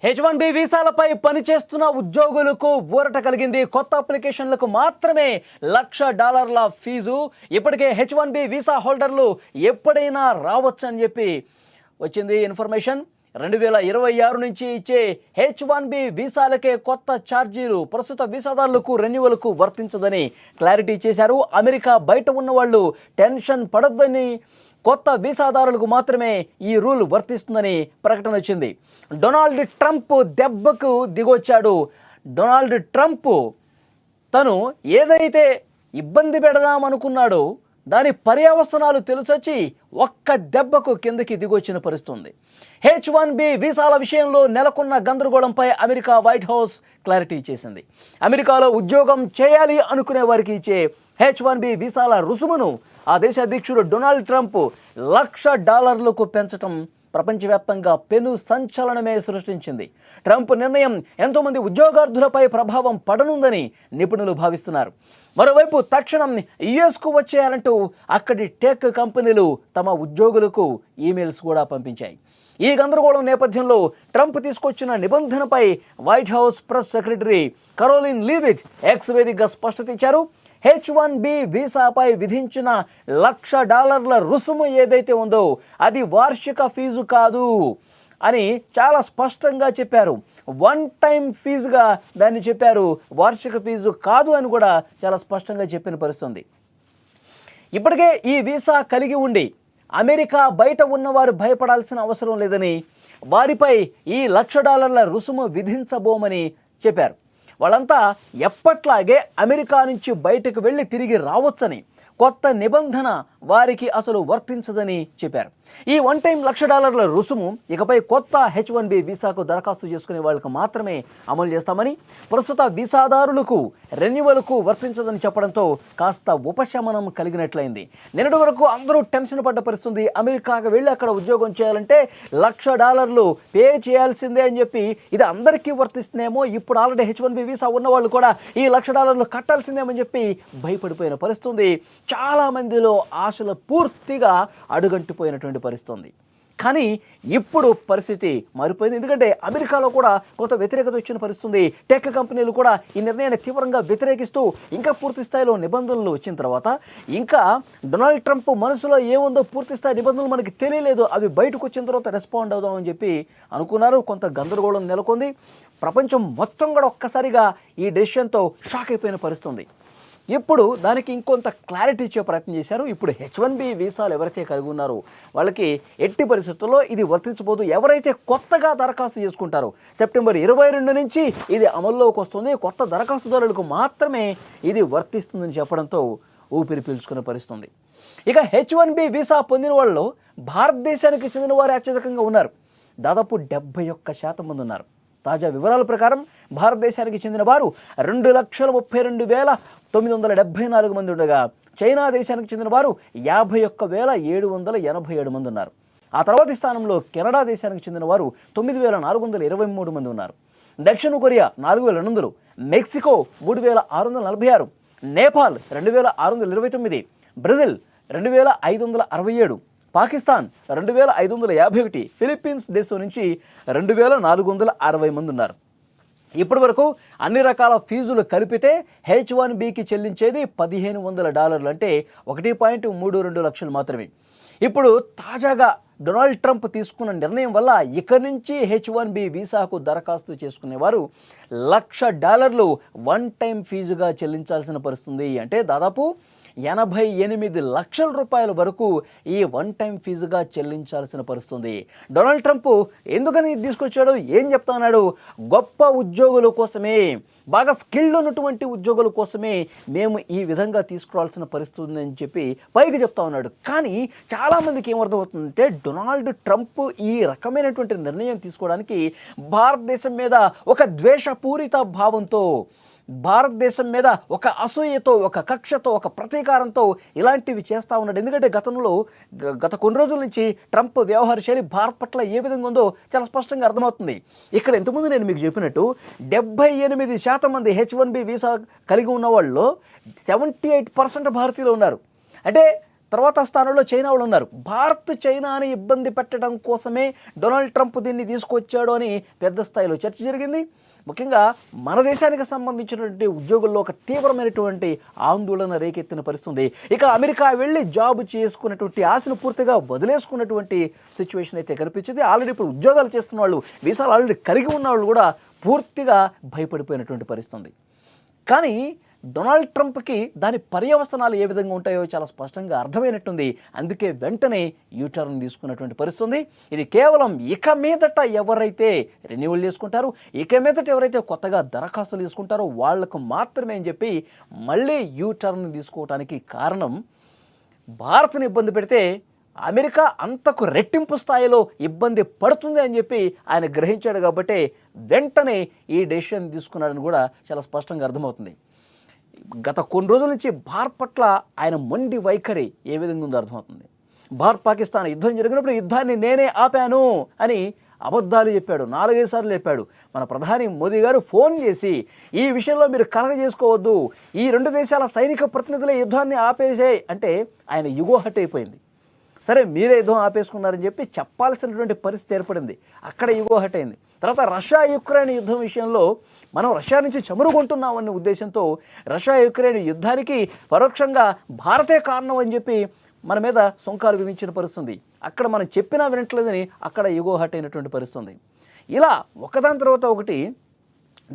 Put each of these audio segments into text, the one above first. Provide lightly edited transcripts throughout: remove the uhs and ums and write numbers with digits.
H1B వీసాలపై పనిచేస్తున్న ఉద్యోగులకు ఊరట కలిగింది. కొత్త అప్లికేషన్లకు మాత్రమే $1,00,000 ఫీజు. ఇప్పటికే H1B వీసా హోల్డర్లు ఎప్పుడైనా రావచ్చని చెప్పి వచ్చింది ఇన్ఫర్మేషన్. 2026 నుంచి ఇచ్చే H1B వీసాలకే కొత్త ఛార్జీలు ప్రస్తుత వీసాదారులకు రెన్యువల్కు వర్తించదని క్లారిటీ చేశారు. అమెరికా బయట ఉన్న వాళ్ళు టెన్షన్ పడొద్దని, కొత్త వీసాదారులకు మాత్రమే ఈ రూల్ వర్తిస్తుందని ప్రకటన వచ్చింది. డొనాల్డ్ ట్రంప్ దెబ్బకు దిగొచ్చాడు. డొనాల్డ్ ట్రంప్ తను ఏదైతే ఇబ్బంది పెడదామనుకున్నాడో దాని పర్యవసనాలు తెలిసొచ్చి ఒక్క దెబ్బకు కిందకి దిగొచ్చిన పరిస్థితుంది. H1B వీసాల విషయంలో నెలకొన్న గందరగోళంపై అమెరికా వైట్ హౌస్ క్లారిటీ చేసింది. అమెరికాలో ఉద్యోగం చేయాలి అనుకునే వారికి ఇచ్చే H1B వీసాల రుసుమును ఆ దేశ అధ్యక్షుడు డొనాల్డ్ ట్రంప్ $1,00,000కు పెంచడం ప్రపంచవ్యాప్తంగా పెను సంచలనమే సృష్టించింది. ట్రంప్ నిర్ణయం ఎంతోమంది ఉద్యోగార్థులపై ప్రభావం పడనుందని నిపుణులు భావిస్తున్నారు. మరోవైపు తక్షణం యుఎస్కు వచ్చేయాలంటూ అక్కడి టెక్ కంపెనీలు తమ ఉద్యోగులకు ఈమెయిల్స్ కూడా పంపించాయి. ఈ గందరగోళం నేపథ్యంలో ట్రంప్ తీసుకొచ్చిన నిబంధనపై White House press secretary Karoline Leavitt X వేదికగా స్పష్టత ఇచ్చారు. H1B వీసాపై విధించిన $1,00,000 రుసుము ఏదైతే ఉందో అది వార్షిక ఫీజు కాదు అని చాలా స్పష్టంగా చెప్పారు. వన్ టైం ఫీజుగా దాన్ని చెప్పారు, వార్షిక ఫీజు కాదు అని కూడా చాలా స్పష్టంగా చెప్పిన పరిస్థితుంది. ఇప్పటికే ఈ వీసా కలిగి ఉండి అమెరికా బయట ఉన్నవారు భయపడాల్సిన అవసరం లేదని, వారిపై ఈ $1,00,000 రుసుము విధించబోమని చెప్పారు. వాళ్ళంతా ఎప్పట్లాగే అమెరికా నుంచి బయటకు వెళ్ళి తిరిగి రావచ్చని, కొత్త నిబంధన వారికి అసలు వర్తించదని చెప్పారు. ఈ వన్ టైం $1,00,000 రుసుము ఇకపై కొత్త H1B వీసాకు దరఖాస్తు చేసుకునే వాళ్ళకు మాత్రమే అమలు చేస్తామని, ప్రస్తుత వీసాదారులకు రెన్యువల్కు వర్తించదని చెప్పడంతో కాస్త ఉపశమనం కలిగినట్లయింది. నిన్నటి వరకు అందరూ టెన్షన్ పడ్డ పరిస్థితుంది. అమెరికాకు వెళ్ళి అక్కడ ఉద్యోగం చేయాలంటే $1,00,000 పే చేయాల్సిందే అని చెప్పి ఇది అందరికీ వర్తిస్తుందేమో, ఇప్పుడు ఆల్రెడీ H1B వీసా ఉన్న వాళ్ళు కూడా ఈ $1,00,000 కట్టాల్సిందేమని చెప్పి భయపడిపోయిన పరిస్థితుంది. చాలా మందిలో ఆశలు పూర్తిగా అడుగంటిపోయినటువంటి పరిస్థితుంది. కానీ ఇప్పుడు పరిస్థితి మారిపోయింది. ఎందుకంటే అమెరికాలో కూడా కొంత వ్యతిరేకత వచ్చిన పరిస్థితుంది. టెక్ కంపెనీలు కూడా ఈ నిర్ణయాన్ని తీవ్రంగా వ్యతిరేకిస్తూ ఇంకా పూర్తి స్థాయిలో నిబంధనలు వచ్చిన తర్వాత ఇంకా డొనాల్డ్ ట్రంప్ మనసులో ఏముందో పూర్తి స్థాయి నిబంధనలు మనకి తెలియలేదు, అవి బయటకు వచ్చిన తర్వాత రెస్పాండ్ అవుదామని చెప్పి అనుకున్నారు. కొంత గందరగోళం నెలకొంది. ప్రపంచం మొత్తం కూడా ఒక్కసారిగా ఈ డెసిషన్తో షాక్ అయిపోయిన పరిస్థితుంది. ఇప్పుడు దానికి ఇంకొంత క్లారిటీ ఇచ్చే ప్రయత్నం చేశారు. ఇప్పుడు H1B వీసాలు ఎవరైతే కలిగి ఉన్నారో వాళ్ళకి ఎట్టి పరిస్థితుల్లో ఇది వర్తించబోదు. ఎవరైతే కొత్తగా దరఖాస్తు చేసుకుంటారో సెప్టెంబర్ 22 నుంచి ఇది అమల్లోకి వస్తుంది. కొత్త దరఖాస్తుదారులకు మాత్రమే ఇది వర్తిస్తుందని చెప్పడంతో ఊపిరి పీల్చుకునే పరిస్థితుంది. ఇక H1B వీసా పొందిన వాళ్ళలో భారతదేశానికి చెందిన వారు అత్యధికంగా ఉన్నారు. దాదాపు 71% మంది ఉన్నారు. తాజా వివరాల ప్రకారం భారతదేశానికి చెందిన వారు 2,32,974 మంది ఉండగా, చైనా దేశానికి చెందిన వారు 51,787 మంది ఉన్నారు. ఆ తర్వాతి స్థానంలో కెనడా దేశానికి చెందిన వారు 9,423 మంది ఉన్నారు. దక్షిణ Korea 4,800, Mexico 3,646, Nepal 2,629, Brazil 2,567, Pakistan 2,551, Philippines దేశం నుంచి 2,460 మంది ఉన్నారు. ఇప్పటి వరకు అన్ని రకాల ఫీజులు కలిపితే H1Bకి చెల్లించేది $1,500 అంటే 1.32 లక్షలు మాత్రమే. ఇప్పుడు తాజాగా డొనాల్డ్ ట్రంప్ తీసుకున్న నిర్ణయం వల్ల ఇక నుంచి H1B వీసాకు దరఖాస్తు చేసుకునేవారు $1,00,000 వన్ టైం ఫీజుగా చెల్లించాల్సిన పరిస్థితుంది. అంటే దాదాపు $88 లక్షల వరకు ఈ వన్ టైం ఫీజుగా చెల్లించాల్సిన పరిస్థితుంది. డొనాల్డ్ ట్రంప్ ఎందుకని తీసుకొచ్చాడు, ఏం చెప్తా ఉన్నాడు? గొప్ప ఉద్యోగుల కోసమే, బాగా స్కిల్డ్ ఉన్నటువంటి ఉద్యోగుల కోసమే మేము ఈ విధంగా తీసుకురావాల్సిన పరిస్థితి అని చెప్పి పైకి చెప్తా ఉన్నాడు. కానీ చాలామందికి ఏమర్థమవుతుందంటే డొనాల్డ్ ట్రంప్ ఈ రకమైనటువంటి నిర్ణయం తీసుకోవడానికి భారతదేశం మీద ఒక ద్వేషపూరిత భావంతో, భారతదేశం మీద ఒక అసూయతో, ఒక కక్షతో, ఒక ప్రతీకారంతో ఇలాంటివి చేస్తూ ఉన్నాడు. ఎందుకంటే గత కొన్ని రోజుల నుంచి ట్రంప్ వ్యవహార శైలి భారత్ పట్ల ఏ విధంగా ఉందో చాలా స్పష్టంగా అర్థమవుతుంది. ఇక్కడ ఇంతకుముందు నేను మీకు చెప్పినట్టు 78% మంది H1B వీసా కలిగి ఉన్న వాళ్ళు 78% భారతీయులు ఉన్నారు. అంటే తర్వాత స్థానంలో చైనా వాళ్ళు ఉన్నారు. భారత్ చైనాని ఇబ్బంది పెట్టడం కోసమే డొనాల్డ్ ట్రంప్ దీన్ని తీసుకొచ్చాడు అని పెద్ద స్థాయిలో చర్చ జరిగింది. ముఖ్యంగా మన దేశానికి సంబంధించినటువంటి ఉద్యోగుల్లో ఒక తీవ్రమైనటువంటి ఆందోళన రేకెత్తిన పరిస్థితుంది. ఇక అమెరికా వెళ్ళి జాబ్ చేసుకున్నటువంటి ఆశను పూర్తిగా వదిలేసుకున్నటువంటి సిచ్యువేషన్ అయితే కనిపించింది. ఆల్రెడీ ఇప్పుడు ఉద్యోగాలు చేస్తున్న వాళ్ళు, వీసాలు ఆల్రెడీ కలిగి ఉన్న వాళ్ళు కూడా పూర్తిగా భయపడిపోయినటువంటి పరిస్థితుంది. కానీ డొనాల్డ్ ట్రంప్కి దాని పర్యవసనాలు ఏ విధంగా ఉంటాయో చాలా స్పష్టంగా అర్థమైనట్టుంది. అందుకే వెంటనే యూటర్న్ తీసుకున్నటువంటి పరిస్థితుంది. ఇది కేవలం ఇక మీదట ఎవరైతే రెన్యువల్ చేసుకుంటారో, ఇక మీదట ఎవరైతే కొత్తగా దరఖాస్తులు తీసుకుంటారో వాళ్లకు మాత్రమే అని చెప్పి మళ్ళీ యూటర్న్ తీసుకోవడానికి కారణం, భారత్ని ఇబ్బంది పెడితే అమెరికా అంతకు రెట్టింపు స్థాయిలో ఇబ్బంది పడుతుంది అని చెప్పి ఆయన గ్రహించాడు. కాబట్టి వెంటనే ఈ డెసిషన్ తీసుకున్నాడని కూడా చాలా స్పష్టంగా అర్థమవుతుంది. గత కొన్ని రోజుల నుంచి భారత్ పట్ల ఆయన మొండి వైఖరి ఏ విధంగా ఉందో అర్థమవుతుంది. భారత్ పాకిస్తాన్ యుద్ధం జరిగినప్పుడు యుద్ధాన్ని నేనే ఆపాను అని అబద్ధాలు చెప్పాడు, 4-5 సార్లు చెప్పాడు. మన ప్రధాని మోదీ గారు ఫోన్ చేసి ఈ విషయంలో మీరు కలగజేసుకోవద్దు, ఈ 2 దేశాల సైనిక ప్రతినిధుల యుద్ధాన్ని ఆపేసే అంటే ఆయన యుగో హట్ అయిపోయింది. సరే మీరే యుద్ధం ఆపేసుకున్నారని చెప్పి చెప్పాల్సినటువంటి పరిస్థితి ఏర్పడింది. అక్కడ యుగో హట్ అయింది. తర్వాత రష్యా యుక్రెయిన్ యుద్ధం విషయంలో మనం రష్యా నుంచి చమురుకుంటున్నామన్న ఉద్దేశంతో రష్యా యుక్రెయిన్ యుద్ధానికి పరోక్షంగా భారతే కారణం అని చెప్పి మన మీద సుంకాలు విధించిన పరిస్థితుంది. అక్కడ మనం చెప్పినా వినట్లేదని అక్కడ యుగో హట్ అయినటువంటి పరిస్థితుంది. ఇలా ఒకదాని తర్వాత ఒకటి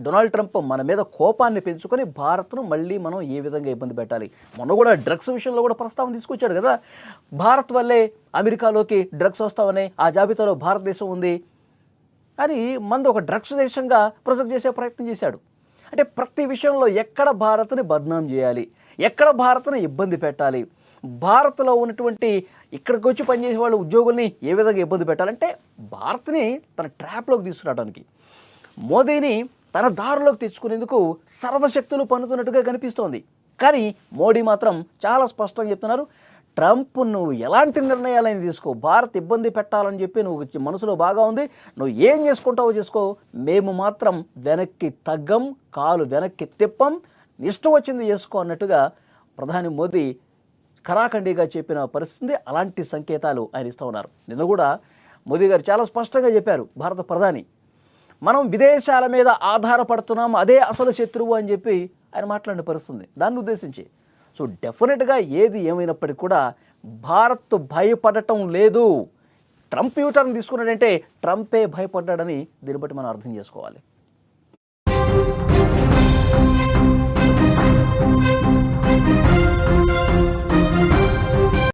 డొనాల్డ్ ట్రంప్ మన మీద కోపాన్ని పెంచుకొని భారత్ను మళ్ళీ మనం ఏ విధంగా ఇబ్బంది పెట్టాలి. మొన్న కూడా డ్రగ్స్ విషయంలో కూడా ప్రస్తావన తీసుకొచ్చాడు కదా. భారత్ వల్లే అమెరికాలోకి డ్రగ్స్ వస్తామని, ఆ జాబితాలో భారతదేశం ఉంది అని మంది ఒక డ్రగ్స్ దేశంగా ప్రొజెక్ట్ చేసే ప్రయత్నం చేశాడు. అంటే ప్రతి విషయంలో ఎక్కడ భారత్ని బద్నాం చేయాలి, ఎక్కడ భారత్ని ఇబ్బంది పెట్టాలి, భారత్లో ఉన్నటువంటి ఇక్కడికి వచ్చి పనిచేసే వాళ్ళ ఉద్యోగుల్ని ఏ విధంగా ఇబ్బంది పెట్టాలంటే భారత్ని తన ట్రాప్లోకి తీసుకురావడానికి, మోదీని తన దారిలోకి తెచ్చుకునేందుకు సర్వశక్తులు పన్నుతున్నట్టుగా కనిపిస్తోంది. కానీ మోడీ మాత్రం చాలా స్పష్టంగా చెప్తున్నారు, ట్రంప్ నువ్వు ఎలాంటి నిర్ణయాలని తీసుకో, భారత్ ఇబ్బంది పెట్టాలని చెప్పి నువ్వు మనసులో బాగా ఉంది, నువ్వు ఏం చేసుకుంటావో చేసుకో, మేము మాత్రం వెనక్కి తగ్గం, కాలు వెనక్కి తిప్పం, ఇష్టం వచ్చింది చేసుకో అన్నట్టుగా ప్రధాని మోదీ ఖరాఖండిగా చెప్పిన పరిస్థితి. అలాంటి సంకేతాలు ఆయన ఇస్తూ ఉన్నారు. నిన్న కూడా మోదీ గారు చాలా స్పష్టంగా చెప్పారు, భారత ప్రధాని మనం విదేశాల మీద ఆధారపడుతున్నాం, అదే అసలు శత్రువు అని చెప్పి ఆయన మాట్లాడిన పరిస్థితుంది దాన్ని ఉద్దేశించి. సో డెఫినెట్గా ఏది ఏమైనప్పటికీ కూడా భారత్ భయపడటం లేదు. ట్రంప్ యూటర్న్ తీసుకున్నాడంటే ట్రంపే భయపడ్డాడని దీన్ని బట్టి మనం అర్థం చేసుకోవాలి.